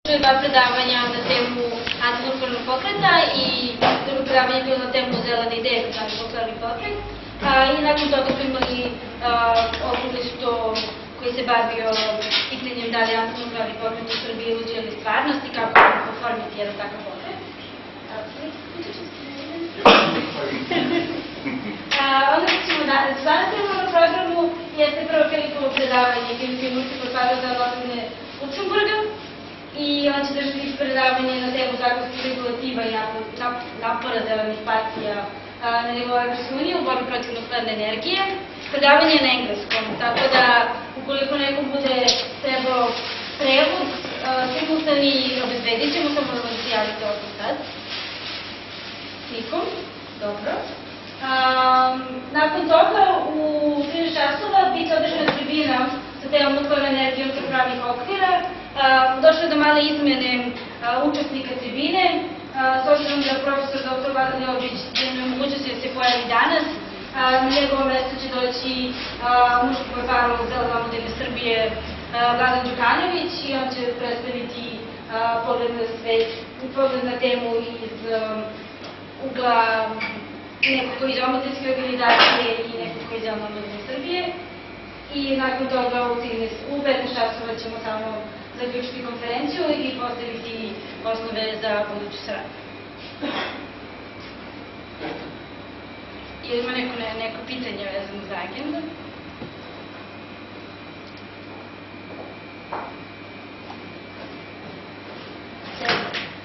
Dva predavanja na temu antinuklearnog pokreta i drugo predavanje je bilo na temu Zelene ideje za antinuklearni pokret. I nakon toga smo imali okrugli sto koji se bavio pitanjem da li je antinuklearni pokret u Srbiji iluzija ili stvarnost i kako oformiti jedan takav pokret. Ono što ćemo danas imamo na programu jeste prvo Filipovo predavanje Philippe Schockweiler za održane Luksemburga. I on će držati predavanje na temu zakonskih regulativa i napora zelenih partija na nivou Evropske unije u borbi protiv nuklearne energije. Predavanje je na engleskom, tako da ukoliko nekom bude trebao prevod simultani obezbedit ćemo, samo da možete javiti ovdje sad. Nikom? Dobro. Nakon toga u 13 časova biće održana tribina sa temom nuklearne energije unutar pravnih okvira. Došlo je do male izmjene učesnika tribine, s obzirom da profesor dr. Vladan Jović ima mogućnosti da se pojavi danas. Na njegovo mesto će doći muški portparol Zelene omladine Srbije Vladan Đukanović i on će predstaviti pogled na svet, pogled na temu iz ugla nekog iz omladinske organizacije i nekog iz Zelene omladine Srbije. I nakon toga u 15 časova ćemo samo zaključiti konferenciju i postaviti osnove za buduću saradnju. Ili ima neko pitanje vezano za agendu?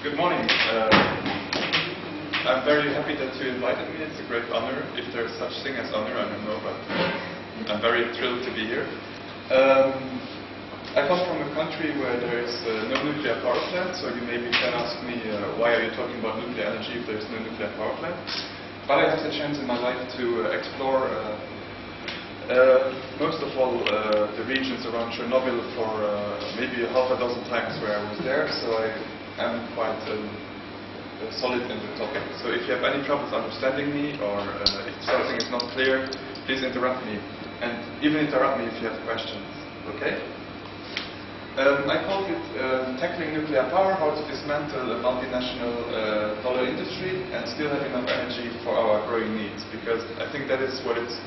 Good morning. I'm very happy that you invited me. It's a great honor. If there's such thing as honor, I don't know, but I'm very thrilled to be here. I come from a country where there is no nuclear power plant, so you maybe can ask me why are you talking about nuclear energy if there is no nuclear power plant. But I had the chance in my life to explore most of all the regions around Chernobyl for maybe half a dozen times where I was there, so I am quite solid in the topic. So if you have any troubles understanding me or if something is not clear, please interrupt me. And even interrupt me if you have questions, okay? I called it Tackling Nuclear Power, how to dismantle a multinational dollar industry and still have enough energy for our growing needs, because I think that is what it's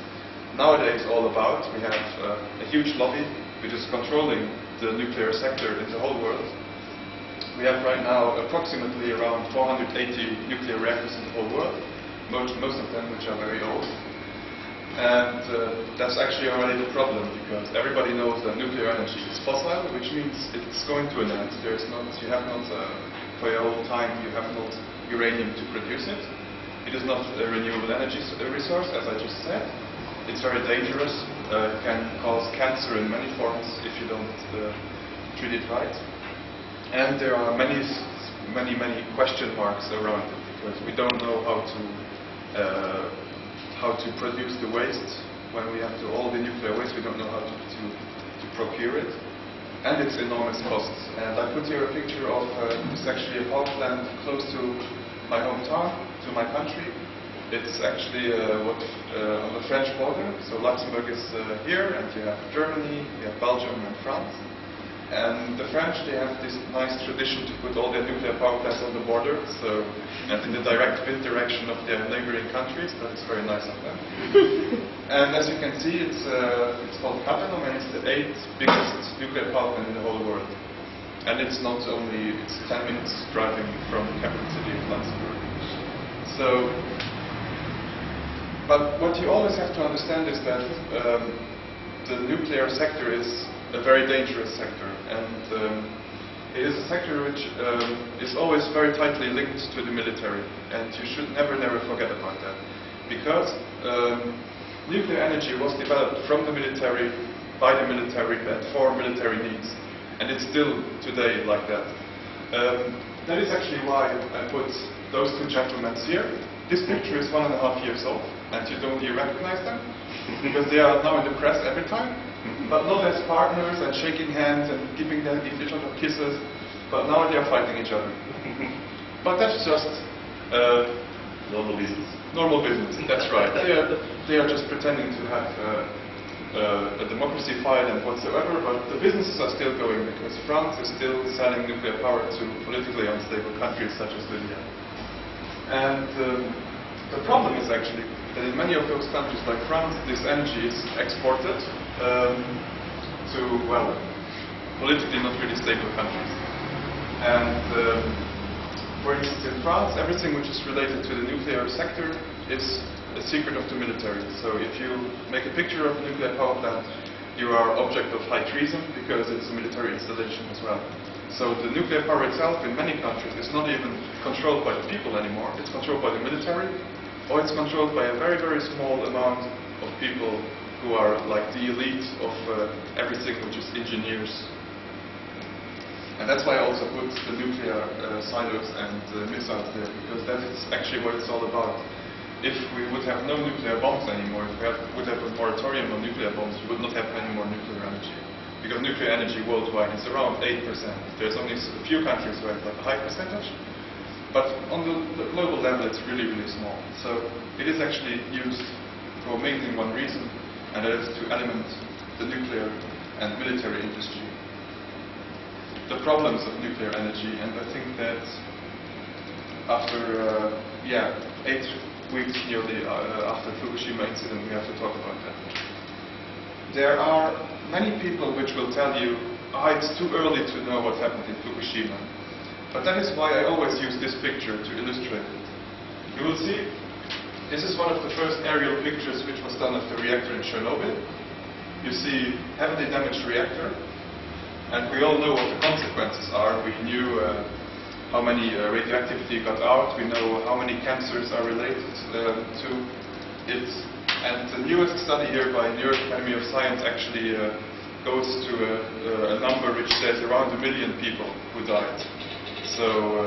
nowadays all about. We have a huge lobby which is controlling the nuclear sector in the whole world. We have right now approximately around 480 nuclear reactors in the whole world, most of them which are very old. And that's actually already the problem, because everybody knows that nuclear energy is fossil, which means it's going to an end. You have not, for your whole time, you have not uranium to produce it. It is not a renewable energy resource, as I just said. It's very dangerous. It can cause cancer in many forms if you don't treat it right. And there are many question marks around it, because we don't know how to produce the waste. When we have all the nuclear waste, we don't know how to procure it. And it's enormous costs. And I put here a picture of it's actually a power plant close to my hometown, to my country. It's actually on the French border. So Luxembourg is here, and you have Germany, you have Belgium and France. And the French, they have this nice tradition to put all their nuclear power plants on the border, and in the direct wind direction of their neighboring countries. That is very nice of them. And as you can see, it's called Predavanje, and it's the 8th biggest nuclear power plant in the whole world. And it's not only, it's 10 minutes driving from the capital city of Luxembourg. So, but what you always have to understand is that the nuclear sector is a very dangerous sector, and it is a sector which is always very tightly linked to the military, and you should never forget about that, because nuclear energy was developed from the military, by the military, and for military needs, and it's still today like that. That is actually why I put those two gentlemen here. This picture is 1.5 years old, and you don't even recognize them, because they are now in the press every time. But not as partners and shaking hands and giving each other kisses, but now they are fighting each other. But that's just normal business. Normal business, that's right. They are just pretending to have a democracy file and whatsoever, but the businesses are still going because France is still selling nuclear power to politically unstable countries such as Libya. And the problem is actually that in many of those countries like France, this energy is exported to, well, politically not really stable countries. And for instance, in France, everything which is related to the nuclear sector is a secret of the military. So if you make a picture of a nuclear power plant, you are object of high treason because it's a military installation as well. So the nuclear power itself in many countries is not even controlled by the people anymore. It's controlled by the military, or it's controlled by a very, very small amount of people who are like the elite of everything which is engineers. And that's why I also put the nuclear silos and missiles there, because that is actually what it's all about. If we would have no nuclear bombs anymore, if we would have a moratorium on nuclear bombs, we would not have any more nuclear energy. Because nuclear energy worldwide is around 8%. There's only a few countries where it's like a high percentage. But on the global level, it's really, really small. So it is actually used for mainly one reason, and that is to element the nuclear and military industry. The problems of nuclear energy, and I think that after 8 weeks nearly after Fukushima incident, we have to talk about that. There are many people which will tell you, it's too early to know what happened in Fukushima. But that is why I always use this picture to illustrate it. You will see, this is one of the first aerial pictures which was done of the reactor in Chernobyl. You see heavily damaged reactor, and we all know what the consequences are. We knew how many radioactivity got out, we know how many cancers are related to it. And the newest study here by New York Academy of Science actually goes to a number which says around 1 million people who died. So,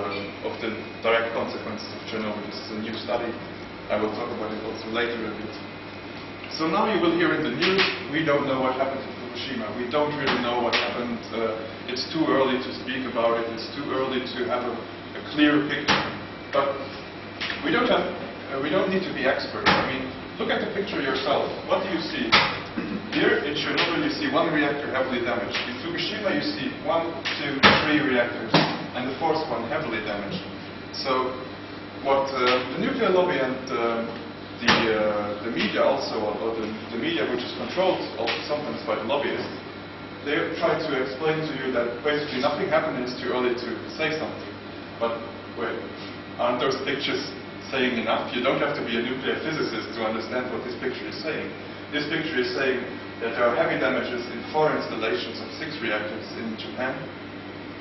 of the direct consequences of Chernobyl. This is a new study. I will talk about it also later a bit. So now you will hear in the news, we don't know what happened in Fukushima. We don't really know what happened. It's too early to speak about it. It's too early to have a clear picture. But we don't need to be experts. I mean, look at the picture yourself. What do you see? Here in Chernobyl you see one reactor heavily damaged. In Fukushima you see 1, 2, 3 reactors, and the fourth one heavily damaged. So what the nuclear lobby and the media also, or the media which is controlled also sometimes by the lobbyists, they try to explain to you that basically nothing happened and it's too early to say something. But wait, aren't those pictures saying enough? You don't have to be a nuclear physicist to understand what this picture is saying. This picture is saying that there are heavy damages in 4 installations of 6 reactors in Japan,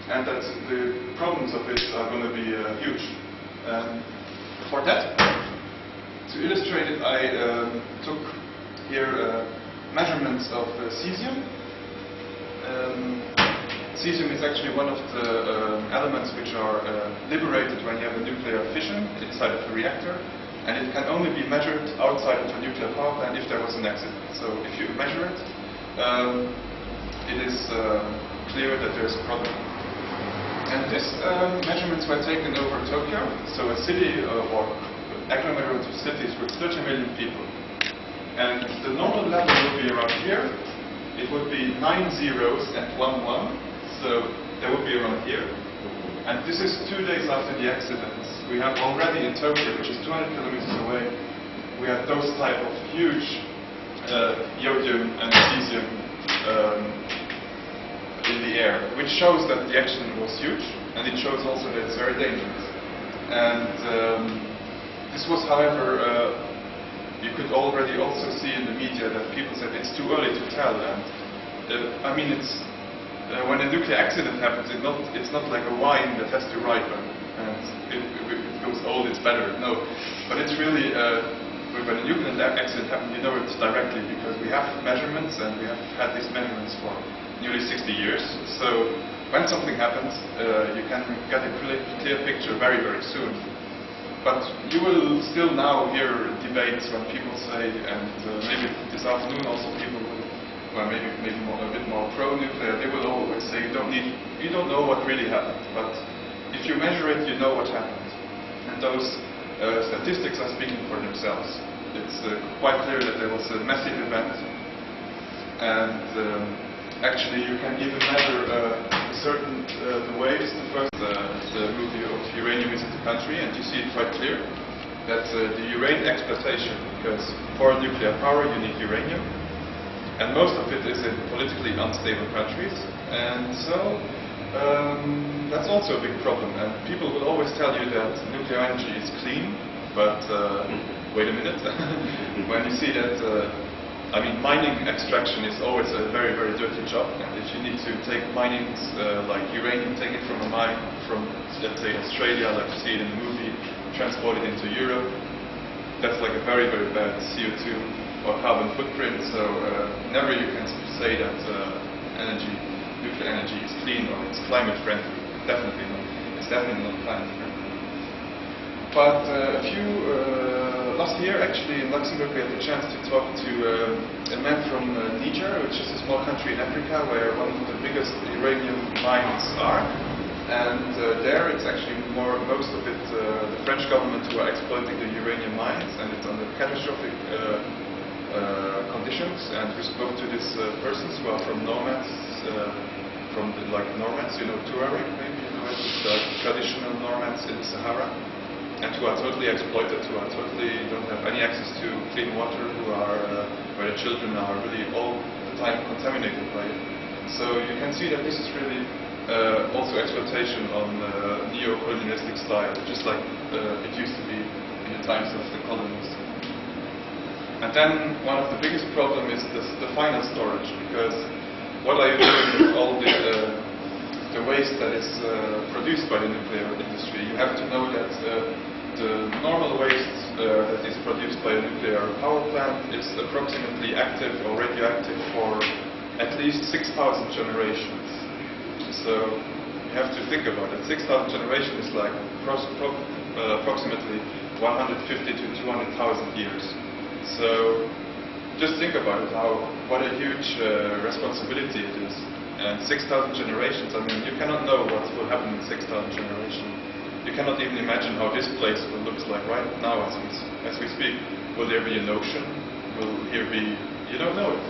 and that the problems of it are going to be huge. For that, to illustrate it, I took here measurements of cesium. Cesium is actually one of the elements which are liberated when you have a nuclear fission inside of a reactor, and it can only be measured outside of a nuclear power plant if there was an accident. So if you measure it, it is clear that there is a problem. And these measurements were taken over Tokyo, so a city or agglomerated cities with 30 million people. And the normal level would be around here. It would be 9 zeros and 1 1, so they would be around here. And this is 2 days after the accident. We have already in Tokyo, which is 200 kilometers away, we have those type of huge iodium and cesium in the air, which shows that the accident was huge, and it shows also that it's very dangerous. And this was, however, you could already also see in the media that people said it's too early to tell. And I mean, it's when a nuclear accident happens, it's not like a wine that has to ripen, and if it goes old, it's better. No, but it's really when a nuclear accident happens, you know it directly because we have measurements, and we have had these measurements for nearly 60 years. So when something happens, you can get a clear picture very, very soon. But you will still now hear debates when people say, and maybe this afternoon also people will, well, maybe a bit more pro-nuclear, they will always say you don't know what really happened. But if you measure it, you know what happened. And those statistics are speaking for themselves. It's quite clear that there was a massive event. And actually you can even measure the waves. The first the movie of uranium is in the country, and you see it quite clear that the uranium exploitation, because for nuclear power you need uranium, and most of it is in politically unstable countries, and so that's also a big problem. And people will always tell you that nuclear energy is clean, but wait a minute. When you see that, I mean, mining extraction is always a very, very dirty job. And if you need to take mining like uranium, take it from a mine from, let's say, Australia, like you see it in the movie, transport it into Europe, that's like a very, very bad CO2 or carbon footprint. So never you can say that nuclear energy is clean or it's climate friendly. Definitely not. It's definitely not climate friendly. But last year, actually, in Luxembourg, we had the chance to talk to a man from Niger, which is a small country in Africa, where one of the biggest uranium mines are. And there, it's actually most of it, the French government who are exploiting the uranium mines, and it's under catastrophic conditions. And we spoke to these persons who are from nomads, like nomads, you know, Tuareg, maybe, you know, the traditional nomads in the Sahara. And who are totally exploited, who are totally don't have any access to clean water, who are where the children are really all the time contaminated by it. So you can see that this is really also exploitation on neo-colonialistic style, just like it used to be in the times of the colonists. And then one of the biggest problems is the final storage, because what are you doing with all the waste that is produced by the nuclear industry? You have to know that the normal waste that is produced by a nuclear power plant is approximately active or radioactive for at least 6,000 generations. So you have to think about it. 6,000 generations is like approximately 150 to 200,000 years. So just think about it, what a huge responsibility it is. And 6,000 generations, I mean, you cannot know what will happen in 6,000 generations. You cannot even imagine how this place will look like right now as we speak. Will there be an ocean? Will here be... You don't know it.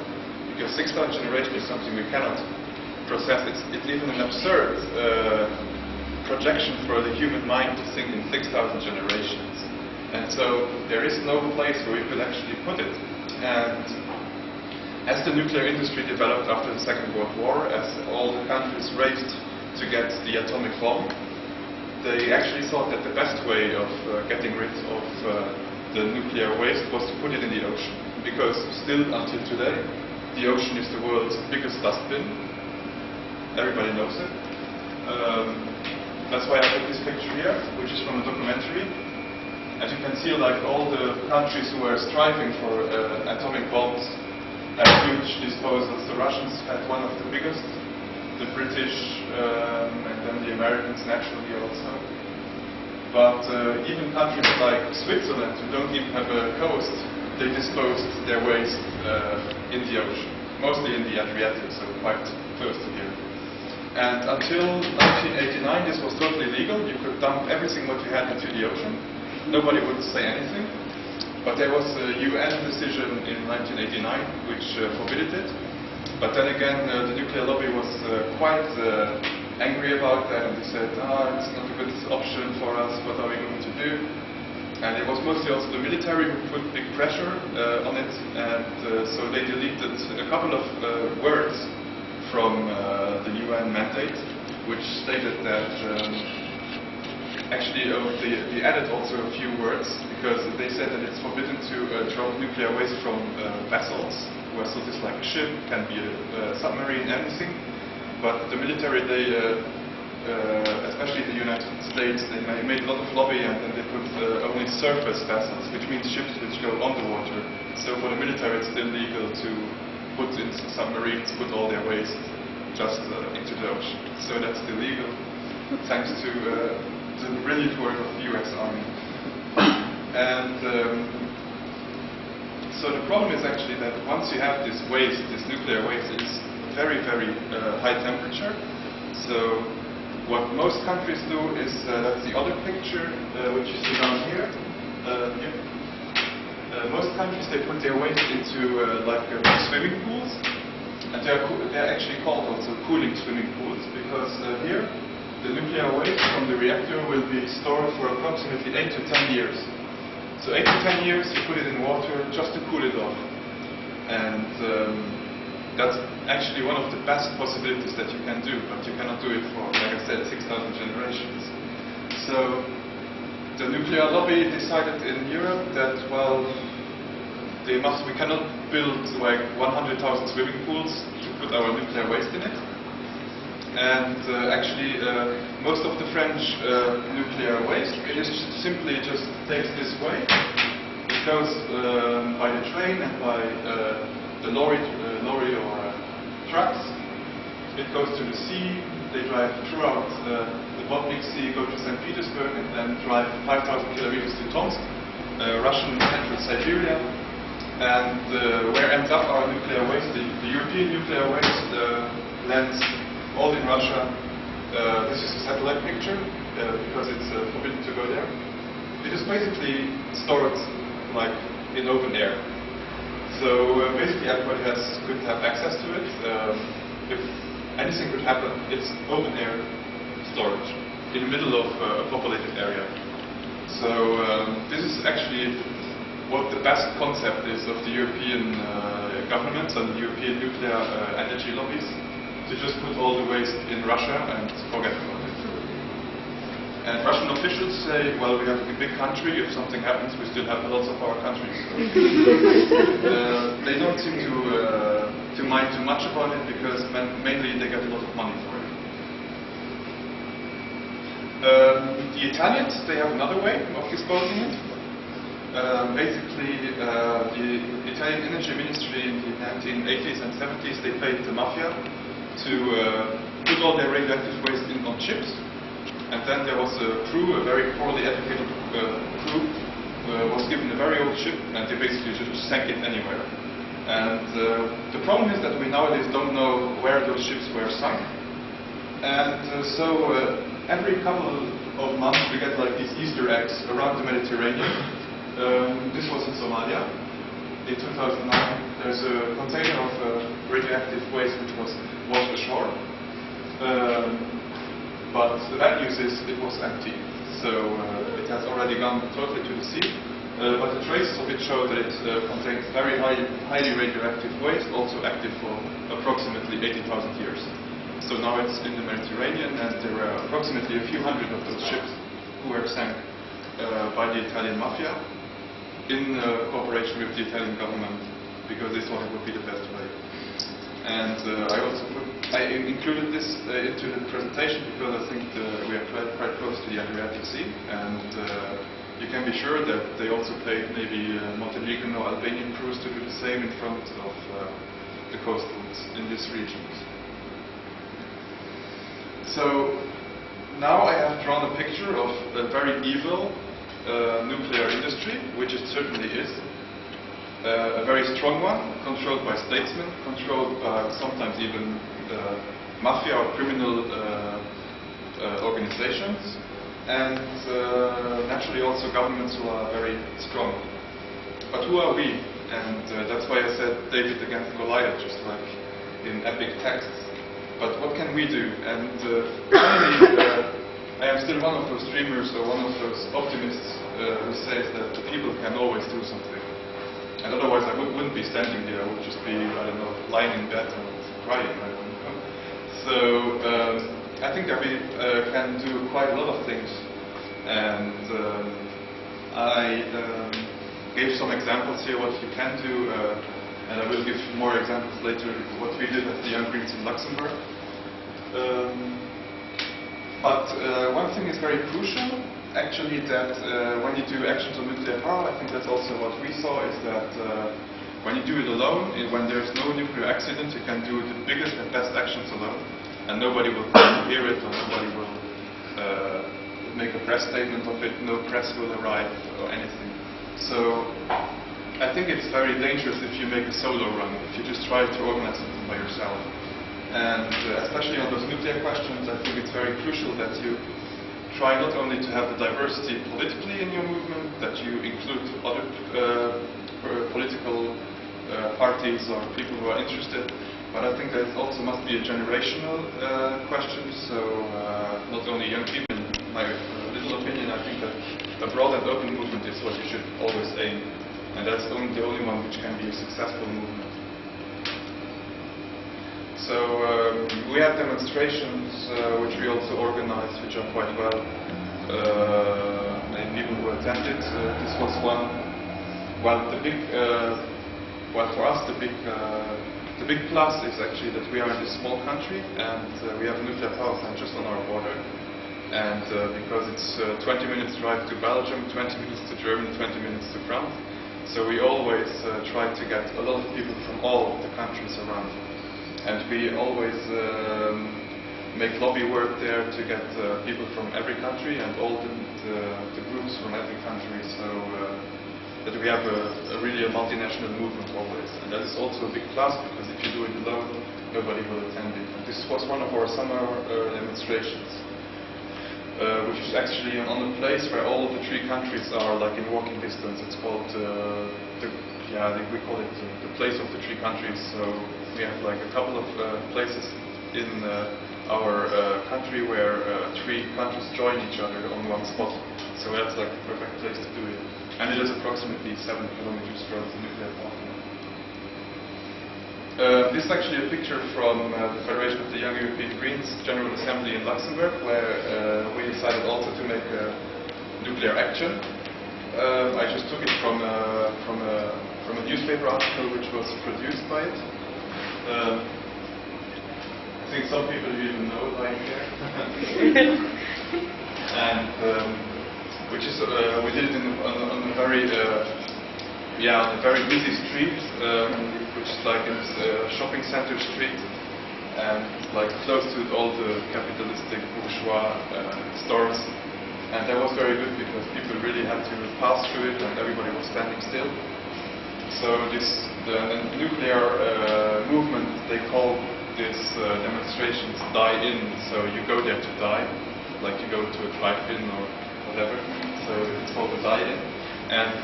Because 6,000 generations is something we cannot process. It's even an absurd projection for the human mind to think in 6,000 generations. And so there is no place where we could actually put it. And as the nuclear industry developed after the Second World War, as all the countries raced to get the atomic bomb, they actually thought that the best way of getting rid of the nuclear waste was to put it in the ocean. Because still, until today, the ocean is the world's biggest dustbin. Everybody knows it. That's why I put this picture here, which is from a documentary. As you can see, like all the countries who are striving for atomic bombs have huge disposals. The Russians had one of the biggest, the British, and then the Americans naturally also. But even countries like Switzerland, who don't even have a coast, they disposed their waste in the ocean, mostly in the Adriatic, so quite close to here. And until 1989, this was totally legal. You could dump everything what you had into the ocean. Nobody would say anything. But there was a UN decision in 1989 which forbade it. But then again, the nuclear lobby was quite angry about that, and they said, it's not a good option for us, what are we going to do? And it was mostly also the military who put big pressure on it, and so they deleted a couple of words from the UN mandate, which stated that actually, they added also a few words, because they said that it's forbidden to drop nuclear waste from vessels. Vessels is like a ship, can be a submarine, anything. But the military, they, especially the United States, they made a lot of lobby, and then they put only surface vessels, which means ships which go underwater. So for the military, it's still legal to put in submarines, put all their waste just into the ocean. So that's still legal, thanks to the brilliant work of the US Army. And so the problem is actually that once you have this waste, this nuclear waste, it's very, very high temperature. So what most countries do is, that's the other picture, which you see down here. Most countries, they put their waste into like swimming pools, And they're actually called also cooling swimming pools, because here the nuclear waste from the reactor will be stored for approximately 8 to 10 years. So 8 to 10 years you put it in water just to cool it off. And that's actually one of the best possibilities that you can do, but you cannot do it for, like I said, 6,000 generations. So the nuclear lobby decided in Europe that, well, we cannot build like 100,000 swimming pools to put our nuclear waste in it. And actually, most of the French nuclear waste, it simply just takes this way. It goes by the train and by the lorry or trucks. It goes to the sea. They drive throughout the Baltic Sea, go to St. Petersburg, and then drive 5,000 kilometers to Tomsk, Russian central Siberia. And where ends up our nuclear waste? The European nuclear waste lands all in Russia. This is a satellite picture because it's forbidden to go there. It is basically stored like in open air. So basically everybody could have access to it. If anything could happen, it's open air storage in the middle of a populated area. So this is actually what the best concept is of the European governments and the European nuclear energy lobbies, to just put all the waste in Russia and forget about it. And Russian officials say, well, we have a big country, if something happens, we still have lots of our countries. They don't seem to mind too much about it, because mainly they get a lot of money for it. The Italians, they have another way of disposing it. Basically, the Italian energy ministry in the 1980s and 70s, they paid the mafia to put all their radioactive waste in on ships. And then there was a crew, a very poorly educated crew, was given a very old ship, and they basically just sank it anywhere. And the problem is that we nowadays don't know where those ships were sunk. And so every couple of months we get like these Easter eggs around the Mediterranean. This was in Somalia in 2009. There's a container of radioactive waste which was washed ashore. But the bad news is it was empty. So it has already gone totally to the sea. But the traces of it show that it contains very highly radioactive waste, also active for approximately 80,000 years. So now it's in the Mediterranean, and there were approximately a few hundred of those ships who were sank by the Italian mafia, in cooperation with the Italian government, because they thought it would be the best way. And I included this into the presentation because I think we are quite close to the Adriatic Sea, and you can be sure that they also paid maybe Montenegrin or Albanian crews to do the same in front of the coastals in this region. So now I have drawn a picture of a very evil nuclear industry, which it certainly is. A very strong one, controlled by statesmen, controlled by sometimes even mafia or criminal organizations, and naturally also governments who are very strong. But who are we? And that's why I said David against Goliath, just like in epic texts. But what can we do? And finally, I am still one of those dreamers, or one of those optimists who says that the people can always do something. And otherwise I wouldn't be standing here, I would just be, I don't know, lying in bed and crying, I don't know. So I think that we can do quite a lot of things. And I gave some examples here what you can do, and I will give more examples later what we did at the Young Greens in Luxembourg. But one thing is very crucial, actually, that when you do actions on nuclear power, I think that's also what we saw, is that when you do it alone, when there's no nuclear accident, you can do the biggest and best actions alone, and nobody will hear it, or nobody will make a press statement of it, no press will arrive, or anything. So I think it's very dangerous if you make a solo run, if you just try to organize something by yourself. And especially on those nuclear questions, I think it's very crucial that you try not only to have the diversity politically in your movement, that you include other political parties or people who are interested, But I think that it also must be a generational question, so not only young people, in my little opinion, I think that a broad and open movement is what you should always aim, and that's the only one which can be a successful movement. So we have demonstrations which we also organize, which are quite well, and people who attended. This was one. Well, the big, well for us, the big plus is actually that we are in this small country, and we have a nuclear power plant just on our border. And because it's 20 minutes drive to Belgium, 20 minutes to Germany, 20 minutes to France, so we always try to get a lot of people from all the countries around. And we always make lobby work there to get people from every country and all the groups from every country, so that we have really a multinational movement always. And that is also a big plus, because if you do it alone, nobody will attend it. And this was one of our summer demonstrations, which is actually on a place where all the 3 countries are like in walking distance. It's called we call it the place of the 3 countries. So we have like a couple of places in our country where 3 countries join each other on one spot. So that's like the perfect place to do it. And it is approximately 7 kilometers from the nuclear power plant. This is actually a picture from the Federation of the Young European Greens General Assembly in Luxembourg, where we decided also to make a nuclear action. I just took it from a newspaper article which was produced by it. I think some people even know lying here. And which is we did it on a very on a very busy street, which is like a shopping center street, and like close to all the capitalistic bourgeois stores. And that was very good because people really had to pass through it, and everybody was standing still. So the nuclear movement, they call these demonstrations die-in. So you go there to die, like you go to a drive-in or whatever. So it's called a die-in, and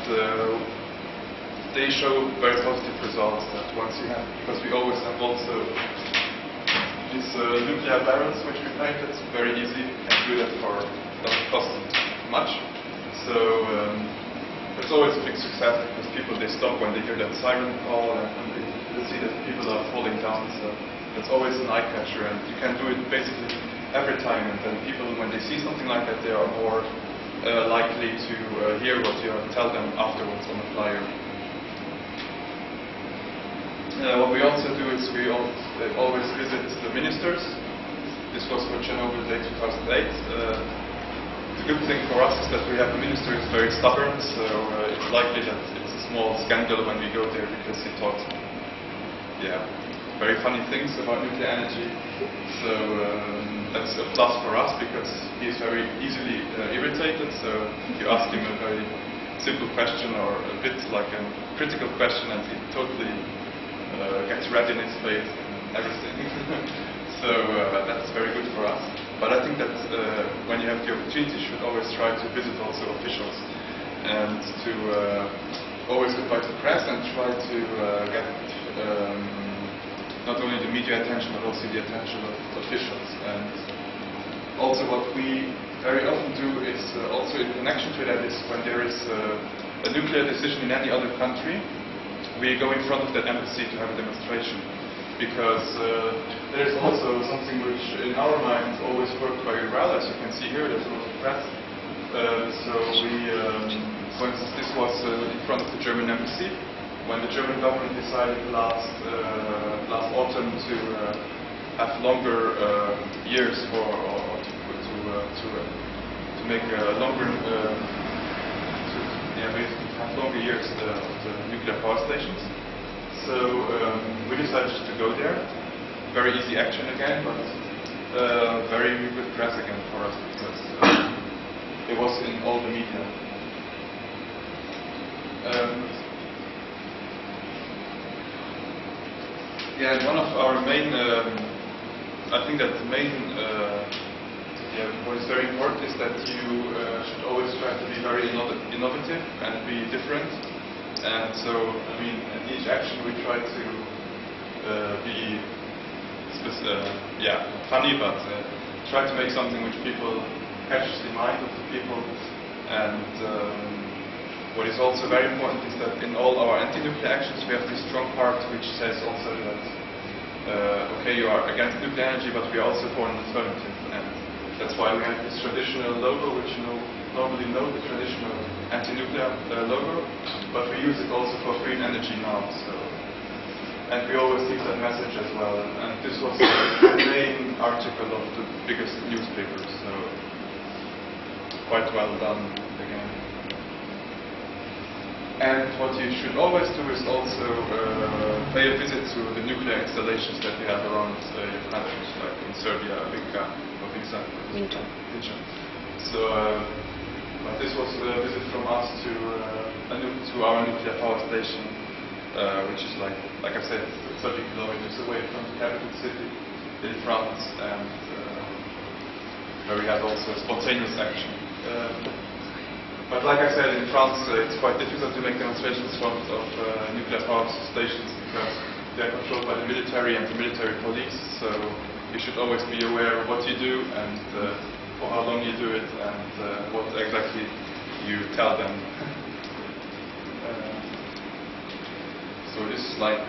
they show very positive results. That once you have, because we always have also these nuclear barrels which we painted, very easy, and do that for doesn't cost much. So it's always a big success because people, they stop when they hear that siren call, and they see that people are falling down. So it's always an eye catcher, and you can do it basically every time. And then people, when they see something like that, they are more likely to hear what you tell them afterwards on a flyer. What we also do is we always visit the ministers. This was for Chernobyl Day 2008. The good thing for us is that we have a minister who is very stubborn, so it's likely that it's a small scandal when we go there, because he talks very funny things about nuclear energy. So that's a plus for us, because he is very easily irritated. So you ask him a very simple question or a bit like a critical question, and he totally gets red in his face and everything. So that's very good for us. But I think that when you have the opportunity, you should always try to visit also officials, and to always invite the press and try to get not only the media attention but also the attention of officials. And also what we very often do is also in connection to that is when there is a nuclear decision in any other country, we go in front of that embassy to have a demonstration. Because there is also something which in our minds always worked very well. As you can see here, there's a lot of press. So we, for instance, this was in front of the German embassy, when the German government decided last autumn to have longer years for, or to make longer, basically have longer years of the nuclear power stations. So we decided to go there. Very easy action again, but very good press again for us, because it was in all the media. And one of our main, I think that the main, what is very important is that you should always try to be very innovative and be different. And so, I mean, in each action we try to be funny, but try to make something which people catches the mind of the people. And what is also very important is that in all our anti-nuclear actions we have this strong part which says also that okay, you are against nuclear energy, but we are also for an alternative. And that's why we have this traditional logo, which you normally know, the traditional anti-nuclear logo, but we use it also for green energy now. So, and we always give that message as well. And this was the main article of the biggest newspapers, so quite well done again. And what you should always do is also pay a visit to the nuclear installations that we have around your countries, like in Serbia, Vinca, or Vinca. So, but this was a visit from us to our nuclear power station, which is like I said, 30 kilometers away from the capital city in France, and where we had also a spontaneous action. But like I said, in France it's quite difficult to make demonstrations of nuclear power stations because they are controlled by the military and the military police, so you should always be aware of what you do and for how long you do it and what exactly you tell them. So this is like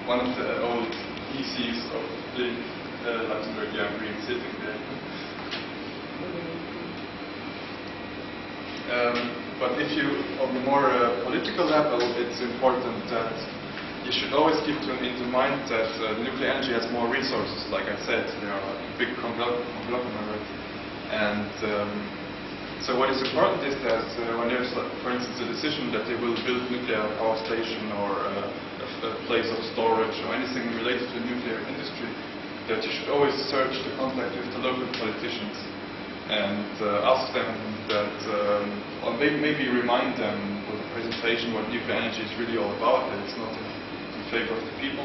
one of the old ECs of Luxembourg, young green sitting there. But if you, on the more political level, it's important that you should always keep into mind that nuclear energy has more resources. Like I said, they are a big conglomerate. And so what is important is that when there's, for instance, a decision that they will build nuclear power station or a place of storage or anything related to the nuclear industry, that you should always search the contact with the local politicians and ask them that, or maybe remind them with a presentation what nuclear energy is really all about, that it's not in favor of the people.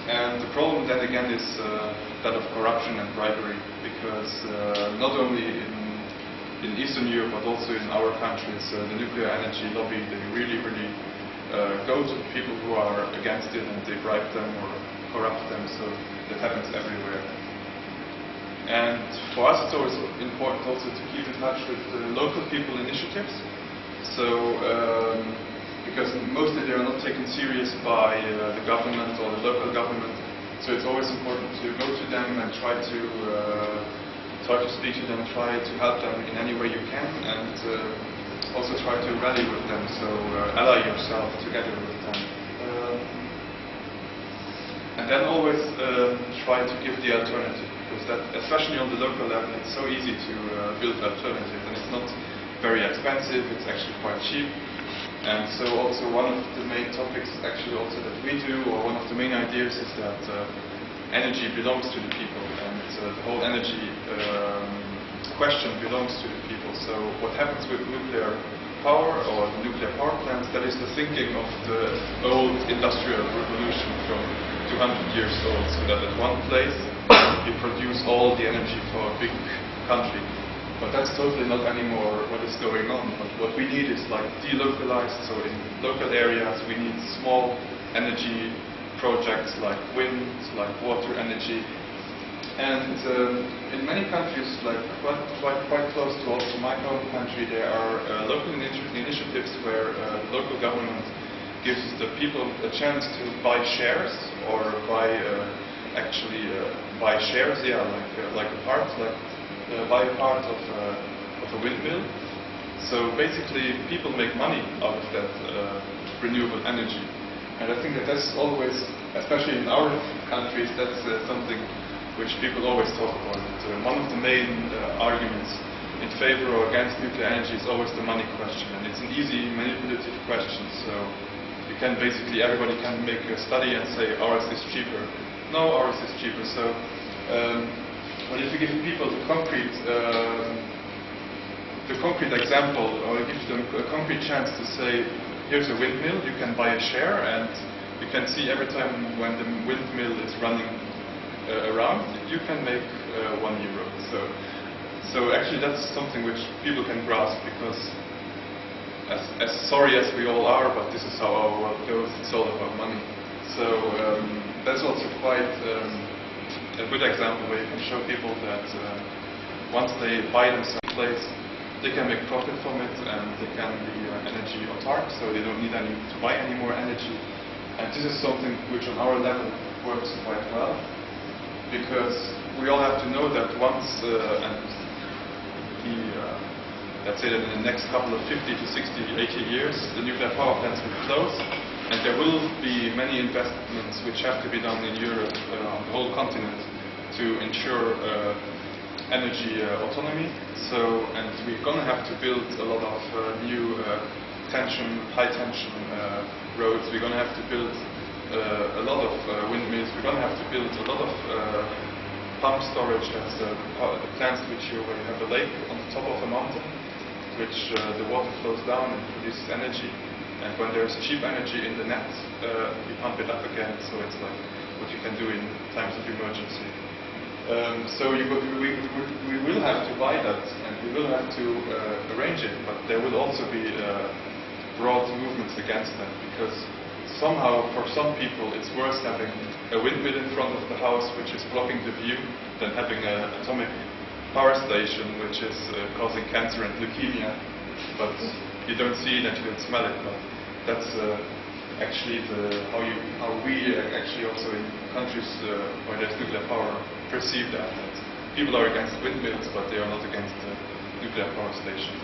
And the problem then again is that of corruption and bribery, because not only in Eastern Europe but also in our countries, the nuclear energy lobby, they really go to people who are against it and they bribe them or corrupt them, so that happens everywhere. And for us it's always important also to keep in touch with the local people initiatives. So, because mostly they are not taken serious by the government or the local government, so it's always important to go to them and try to speak to them, try to help them in any way you can, and also try to rally with them, so ally yourself together with them. And then always try to give the alternative, because that, especially on the local level, it's so easy to build alternatives, and it's not very expensive, it's actually quite cheap. And so also one of the main topics actually also that we do, or one of the main ideas, is that energy belongs to the people, and the whole energy question belongs to the people. So what happens with nuclear power or the nuclear power plants, that is the thinking of the old industrial revolution from 200 years old, so that at one place you produce all the energy for a big country. But that's totally not anymore what is going on. But what we need is like delocalized, so in local areas we need small energy projects like wind, like water energy. And in many countries, like quite close to also my home country, there are local initiatives where the local government gives the people a chance to buy shares or buy shares, like a part, buy a part of a windmill. So basically, people make money out of that renewable energy, and I think that's always, especially in our countries, that's something which people always talk about. One of the main arguments in favor or against nuclear energy is always the money question, and it's an easy manipulative question. So you can basically, everybody can make a study and say ours is cheaper. No, ours is cheaper. So, but if you give people the concrete example, or give them a concrete chance to say, here's a windmill, you can buy a share, and you can see every time when the windmill is running around, you can make €1. So actually that's something which people can grasp, because as sorry as we all are, but this is how our world goes, it's all about money. So that's also quite a good example where you can show people that once they buy themselves a place, they can make profit from it and they can be energy autark, so they don't need to buy any more energy. And this is something which on our level works quite well, because we all have to know that once, let's say that in the next couple of 50 to 60, 80 years, the nuclear power plants will close, and there will be many investments which have to be done in Europe, on the whole continent, to ensure energy autonomy. So, and we're going to have to build a lot of new high tension roads. We're going to have to build a lot of windmills. We're going to have to build a lot of pump storage. That's the plants where you have a lake on the top of a mountain, which the water flows down and produces energy. And when there's cheap energy in the net, you pump it up again. So it's like what you can do in times of emergency. So we will have to buy that, and we will have to arrange it, but there will also be broad movements against that, because somehow for some people it's worse having a windmill in front of the house which is blocking the view than having an atomic power station which is causing cancer and leukemia, but you don't see it and you don't smell it. But that's actually how we actually also in countries where there's nuclear power perceive that people are against windmills, but they are not against the nuclear power station.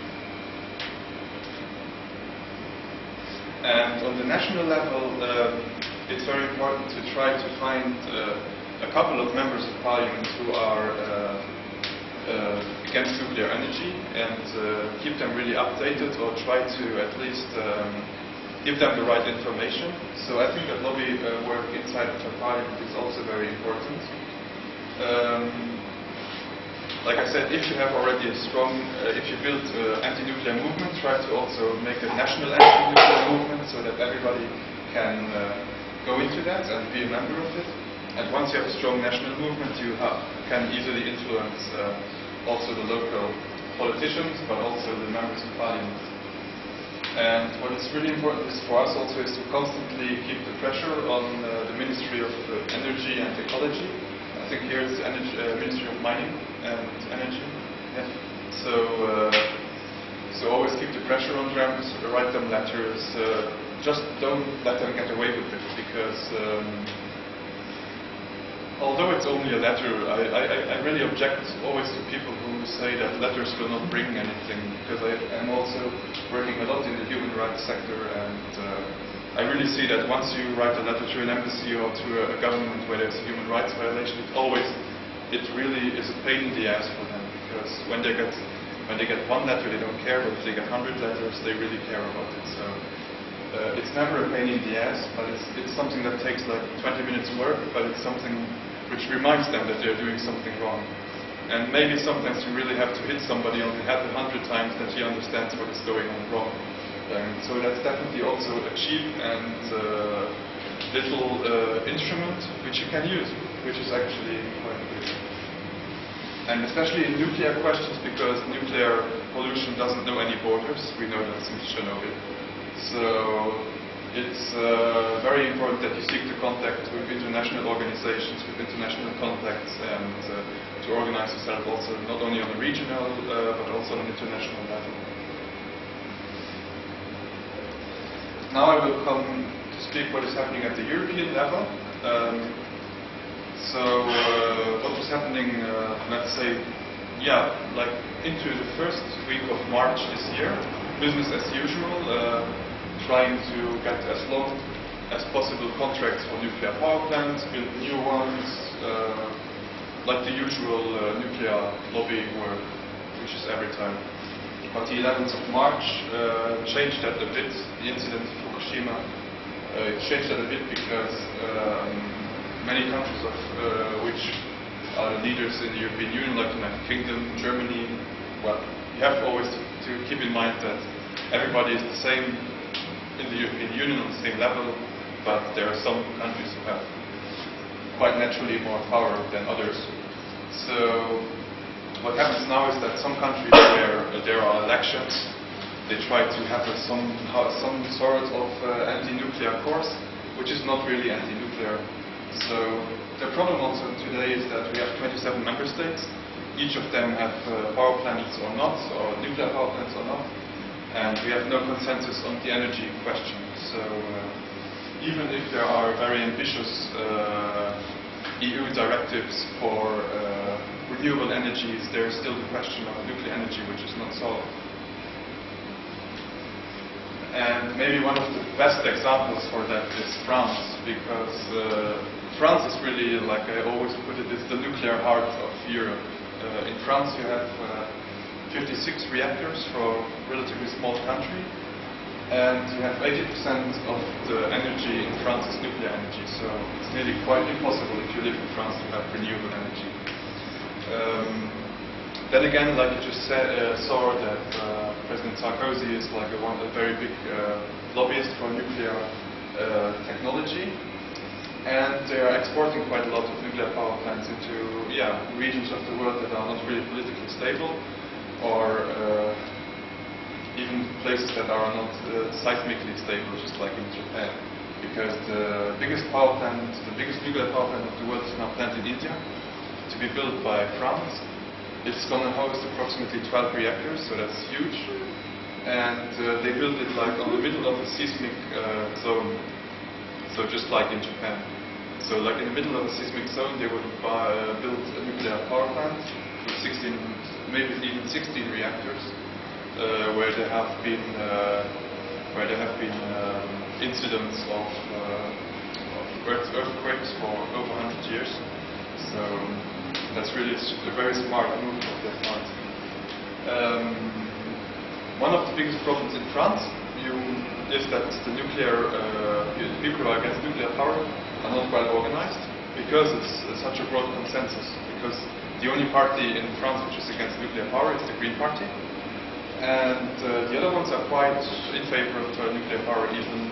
And on the national level, it's very important to try to find a couple of members of parliament who are against nuclear energy and keep them really updated, or try to at least give them the right information. So I think that lobby work inside of the parliament is also very important. Like I said, if you have already a strong, if you build anti-nuclear movement, try to also make a national anti-nuclear movement so that everybody can go into that and be a member of it. And once you have a strong national movement, you can easily influence also the local politicians, but also the members of parliament. And what is really important is for us also is to constantly keep the pressure on the Ministry of Energy and Ecology. I think here it's the Ministry of Mining and Energy. Yeah. So always keep the pressure on them, write them letters. Just don't let them get away with it, because although it's only a letter, I really object always to people who say that letters will not bring anything, because I'm also working a lot in the human rights sector, and I really see that once you write a letter to an embassy or to a government where there's a human rights violation, it really is a pain in the ass for them, because when they get one letter they don't care, but if they get 100 letters they really care about it. So it's never a pain in the ass, but it's something that takes like 20 minutes work, but it's something which reminds them that they're doing something wrong. And maybe sometimes you really have to hit somebody on the head 100 times that he understands what is going on wrong. So that's definitely also a cheap and little instrument which you can use, which is actually quite good. And especially in nuclear questions, because nuclear pollution doesn't know any borders. We know that since Chernobyl. So it's very important that you seek to contact with international organizations, with international contacts, and to organize yourself also not only on a regional but also on an international level. Now I will come to speak what is happening at the European level. What was happening, let's say, like into the first week of March this year, business as usual, trying to get as long as possible contracts for nuclear power plants, build new ones, like the usual nuclear lobbying work, which is every time. But the 11th of March changed that a bit. The incident in Fukushima changed that a bit, because many countries which are the leaders in the European Union, like the United Kingdom, Germany, well, you have always to keep in mind that everybody is the same in the European Union on the same level, but there are some countries who have quite naturally more power than others. So what happens now is that some countries where there are elections, they try to have some sort of anti-nuclear course, which is not really anti-nuclear. So the problem also today is that we have 27 member states. Each of them have power plants or not, or nuclear power plants or not, and we have no consensus on the energy question. So even if there are very ambitious EU directives for renewable energies, there is still the question of nuclear energy which is not solved. And maybe one of the best examples for that is France, because France is really, like I always put it, is the nuclear heart of Europe. In France you have 56 reactors for a relatively small country, and you have 80% of the energy in France is nuclear energy, so it's nearly quite impossible if you live in France to have renewable energy. Then again, like you just saw that President Sarkozy is like a very big lobbyist for nuclear technology, and they are exporting quite a lot of nuclear power plants into regions of the world that are not really politically stable, or even places that are not seismically stable, just like in Japan. Because the biggest nuclear power plant of the world is now planned in India, to be built by France. It's going to host approximately 12 reactors, so that's huge. And they built it like on the middle of a seismic zone, so just like in Japan. So like in the middle of a seismic zone, they would build a nuclear power plant with 16, maybe even 16 reactors, where there have been incidents of earthquakes for over 100 years. So that's really a very smart move of their part. One of the biggest problems in France is that the people against nuclear power are not well organized, because it's such a broad consensus. Because the only party in France which is against nuclear power is the Green Party, and the other ones are quite in favor of nuclear power. Even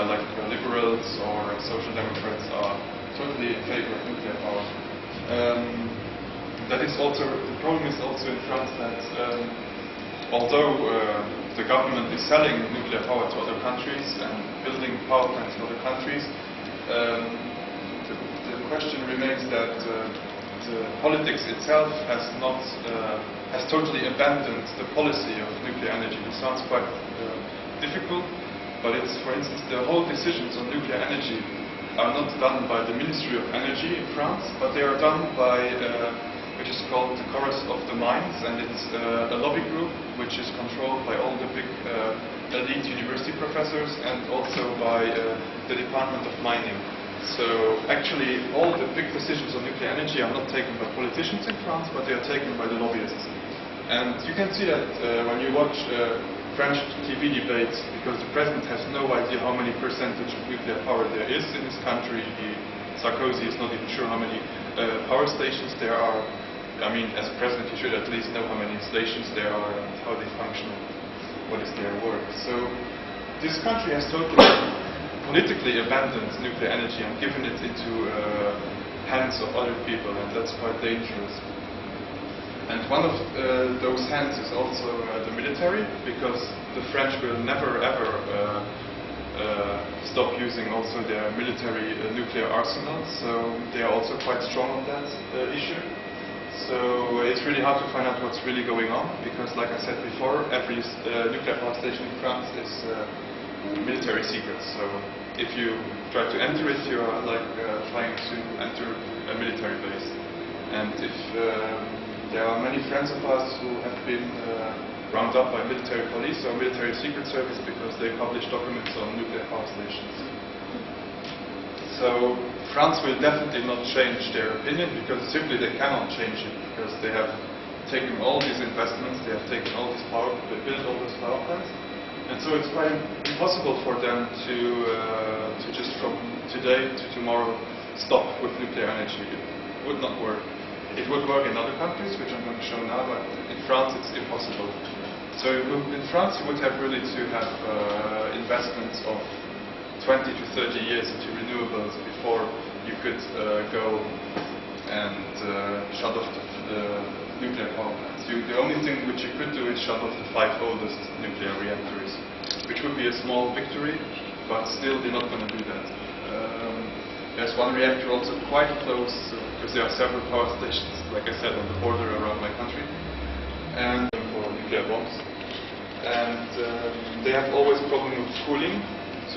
like liberals or social democrats are totally in favor of nuclear power. That is also the problem. Is also in France that although the government is selling nuclear power to other countries and building power plants in other countries, the question remains that the politics itself has totally abandoned the policy of nuclear energy. It sounds quite difficult, but it's, for instance, the whole decisions on nuclear energy are not done by the Ministry of Energy in France, but they are done by which is called the Chorus of the Mines, and it's a lobby group which is controlled by all the big elite university professors and also by the Department of Mining. So actually all the big decisions on nuclear energy are not taken by politicians in France, but they are taken by the lobbyists. And you can see that when you watch French TV debates, because the president has no idea how many percentage of nuclear power there is in his country. Sarkozy is not even sure how many power stations there are. I mean, as a president, you should at least know how many stations there are and how they function, what is their work. So this country has totally politically abandoned nuclear energy and given it into hands of other people, and that's quite dangerous. And one of those hands is also the military, because the French will never ever stop using also their military nuclear arsenal, so they are also quite strong on that issue. So it's really hard to find out what's really going on, because like I said before, every nuclear power station in France is military secret. So if you try to enter it, you are like trying to enter a military base. And if there are many friends of us who have been rounded up by military police or military secret service because they publish documents on nuclear power stations. So France will definitely not change their opinion, because simply they cannot change it, because they have taken all these investments, they have taken all this power, they built all those power plants, and so it's quite impossible for them to just from today to tomorrow stop with nuclear energy. It would not work. It would work in other countries, which I'm going to show now, but in France it's impossible. So in France you would have really to have investments of 20 to 30 years into renewables before you could go and shut off the nuclear power plants. The only thing which you could do is shut off the 5 oldest nuclear reactors, which would be a small victory, but still they're not going to do that. There's one reactor also quite close, because there are several power stations, like I said, on the border around my country, and for nuclear bombs. And they have always problem with cooling,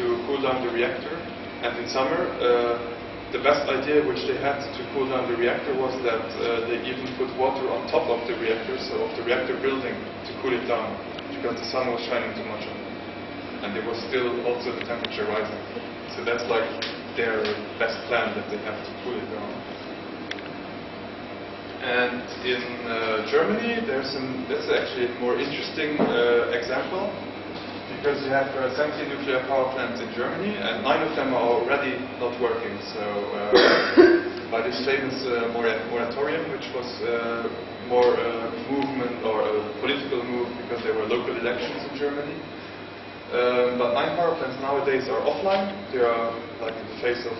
to cool down the reactor. And in summer, the best idea which they had to cool down the reactor was that they even put water on top of the reactor, so of the reactor building, to cool it down, because the sun was shining too much on it. And there was still also the temperature rising. So that's like their best plan, that they have to cool it down. And in Germany, that's actually a more interesting example, because you have 17 nuclear power plants in Germany, and 9 of them are already not working. So by this famous moratorium, which was more movement or a political move, because there were local elections in Germany. But 9 power plants nowadays are offline. They are like in the phase of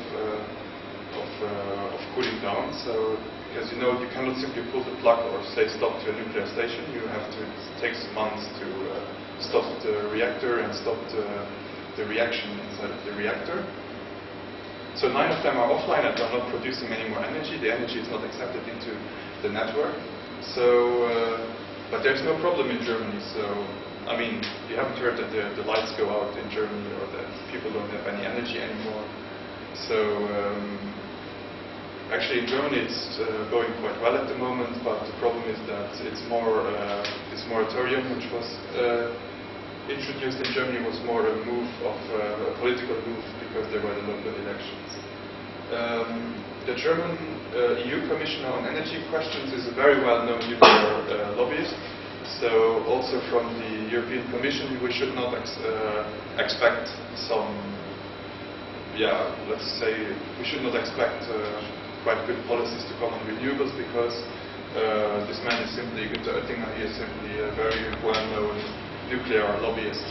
cooling down. So, because you know, you cannot simply pull the plug or say stop to a nuclear station. You have to take some months to stop the reactor and stop the reaction inside of the reactor. So 9 of them are offline and are not producing any more energy. The energy is not accepted into the network. So, but there's no problem in Germany. So, I mean, you haven't heard that the lights go out in Germany or that people don't have any energy anymore. So, actually in Germany it's going quite well at the moment, but the problem is that it's more, this moratorium which was introduced in Germany was more a move of a political move, because there were the local elections. The German EU Commissioner on Energy questions is a very well-known nuclear lobbyist. So also from the European Commission, we should not expect some, let's say, we should not expect quite good policies to come on renewables, because this man is simply, Günther Oettinger, he is simply a very well-known nuclear lobbyist,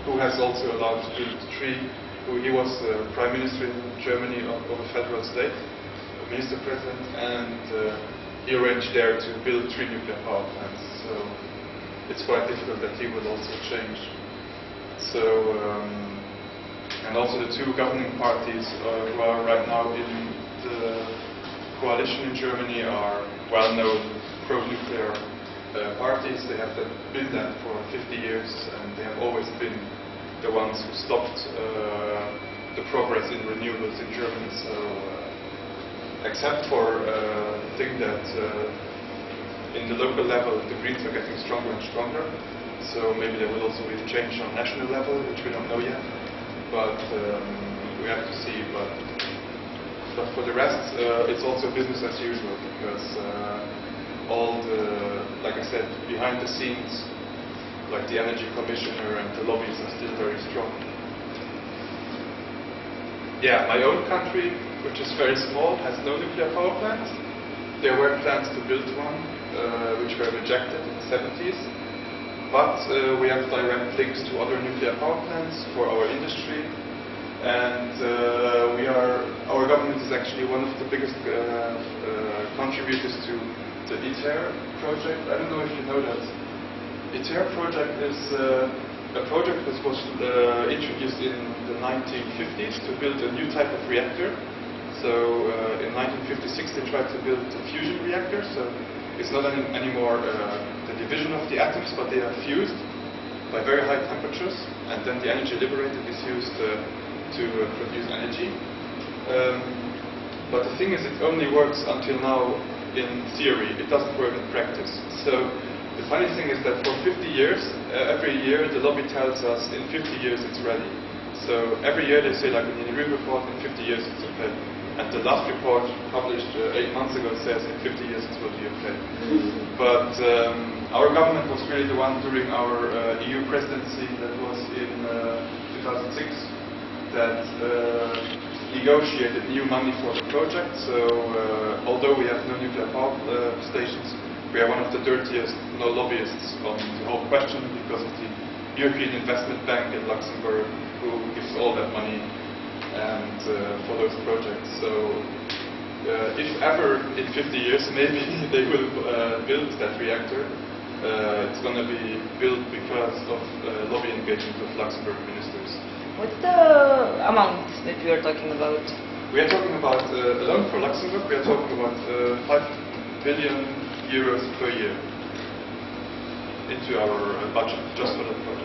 who has also allowed to build 3, he was Prime Minister in Germany of a federal state, a Minister President, and he arranged there to build 3 nuclear power plants. So it's quite difficult that he will also change. So, and also the 2 governing parties who are right now in the coalition in Germany are well-known pro-nuclear parties. They have been that for 50 years, and they have always been the ones who stopped the progress in renewables in Germany. So, except for the thing that in the local level, the Greens are getting stronger and stronger. So maybe there will also be a change on national level, which we don't know yet. But we have to see. But for the rest, it's also business as usual, because all the, like I said, behind the scenes, like the Energy Commissioner and the lobbies are still very strong. Yeah, my own country, which is very small, has no nuclear power plants. There were plans to build one, which were rejected in the 70s. But we have direct links to other nuclear power plants for our industry. And our government is actually one of the biggest contributors to the ITER project. I don't know if you know that. ITER project is a project that was introduced in the 1950s to build a new type of reactor. So in 1956 they tried to build a fusion reactor. So it's not anymore the division of the atoms, but they are fused by very high temperatures, and then the energy liberated is used to produce energy. But the thing is, it only works until now in theory. It doesn't work in practice. So the funny thing is that for 50 years, every year the lobby tells us in 50 years it's ready. So every year they say, like in the review report, in 50 years it's okay. And the last report published 8 months ago says in 50 years it will be okay. But our government was really the one during our EU presidency, that was in 2006, that negotiated new money for the project. So although we have no nuclear power stations, we are one of the dirtiest lobbyists on the whole question, because of the European Investment Bank in Luxembourg, who gives all that money and for those projects. So if ever in 50 years maybe they will build that reactor, it's going to be built because of lobby engagement of Luxembourg ministers. What's the amount that we are talking about? We are talking about, alone for Luxembourg, we are talking about 5 billion euros per year into our budget, just for that project.